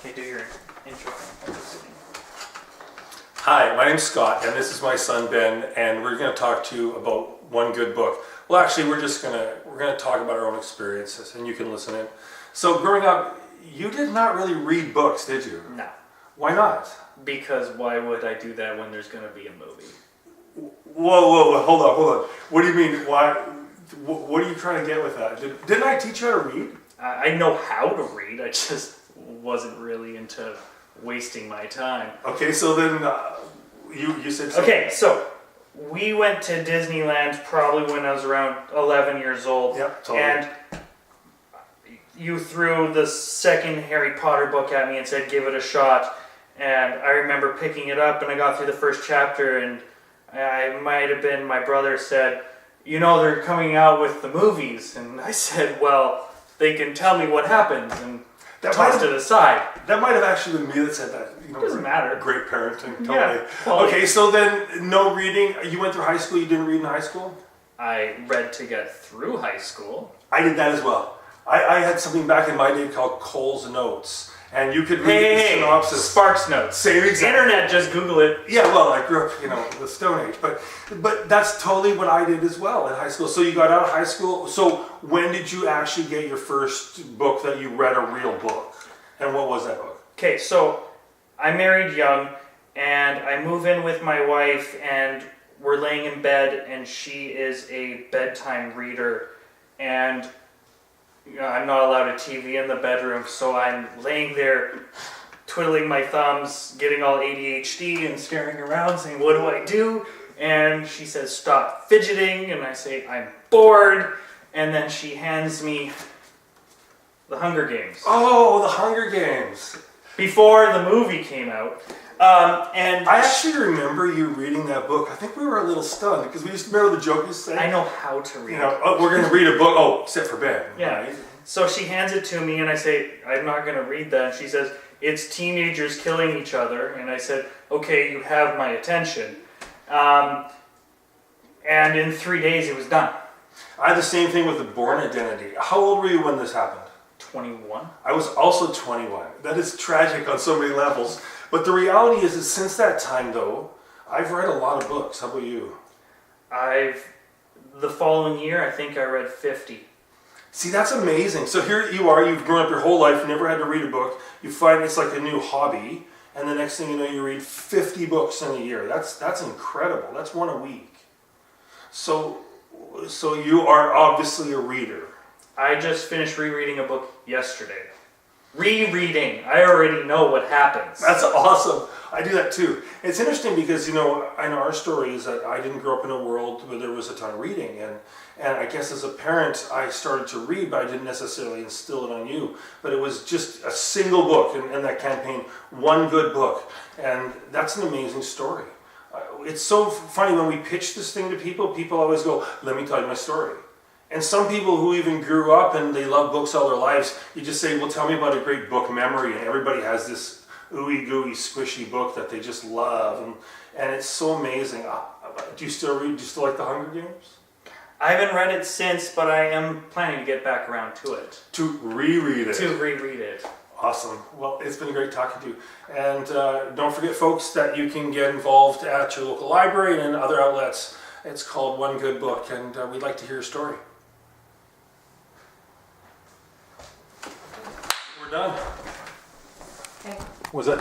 Okay, do your intro thing. Hi, my name's Scott, and this is my son Ben, and we're going to talk to you about one good book. Well, actually, we're gonna talk about our own experiences, and you can listen in. So, growing up, you did not really read books, did you? No. Why not? Because why would I do that when there's going to be a movie? Whoa, hold on. What do you mean? Why? What are you trying to get with that? Didn't I teach you how to read? I know how to read. I just wasn't really into wasting my time. Okay, so then you said something. Okay, so we went to Disneyland probably when I was around 11 years old. Yep, totally. And you threw the second Harry Potter book at me and said, give it a shot. And I remember picking it up, and I got through the first chapter, and I might have been, my brother said, you know, they're coming out with the movies. And I said, well, they can tell me what happens, and tossed it aside. That might have actually been me that said that. You know, doesn't matter. Great parenting, totally. Yeah, well, okay, so then no reading. You went through high school, you didn't read in high school? I read to get through high school. I did that as well. I had something back in my day called Cole's Notes. And you could read the synopsis. Sparks Notes. Same exact. Internet, just Google it. Yeah, well, I grew up, the Stone Age. But that's totally what I did as well in high school. So you got out of high school. So when did you actually get your first book that you read a real book? And what was that book? Okay, so I married young, and I move in with my wife, and we're laying in bed, and she is a bedtime reader, and I'm not allowed a TV in the bedroom, so I'm laying there twiddling my thumbs, getting all ADHD and staring around saying, what do I do? And she says, stop fidgeting, and I say, I'm bored, and then she hands me The Hunger Games. Oh, The Hunger Games. Before the movie came out. And I actually remember you reading that book. I think we were a little stunned because we used to remember the joke you said. I know how to read. We're going to read a book. Oh, except for Ben. Yeah. Right? So she hands it to me, and I say, I'm not going to read that. And she says, it's teenagers killing each other. And I said, okay, you have my attention. And in 3 days, it was done. I had the same thing with the Bourne Identity. How old were you when this happened? 21. I was also 21. That is tragic on so many levels. But the reality is that since that time, though, I've read a lot of books. How about you? The following year, I think I read 50. See, that's amazing. So here you are, you've grown up your whole life, never had to read a book. You find it's like a new hobby, and the next thing you know, you read 50 books in a year. That's incredible. That's one a week. So you are obviously a reader. I just finished rereading a book yesterday. Rereading. I already know what happens. That's awesome. I do that too. It's interesting because, I know our story is that I didn't grow up in a world where there was a ton of reading. And I guess as a parent, I started to read, but I didn't necessarily instill it on you. But it was just a single book in that campaign, one good book. And that's an amazing story. It's so funny when we pitch this thing to people always go, let me tell you my story. And some people who even grew up and they love books all their lives, you just say, well, tell me about a great book memory. And everybody has this ooey gooey squishy book that they just love. And it's so amazing. Do you still read? Do you still like The Hunger Games? I haven't read it since, but I am planning to get back around to it. To reread it. To reread it. Awesome. Well, it's been great talking to you. And don't forget, folks, that you can get involved at your local library and in other outlets. It's called One Good Book, and we'd like to hear your story. We're done. Okay. Was that too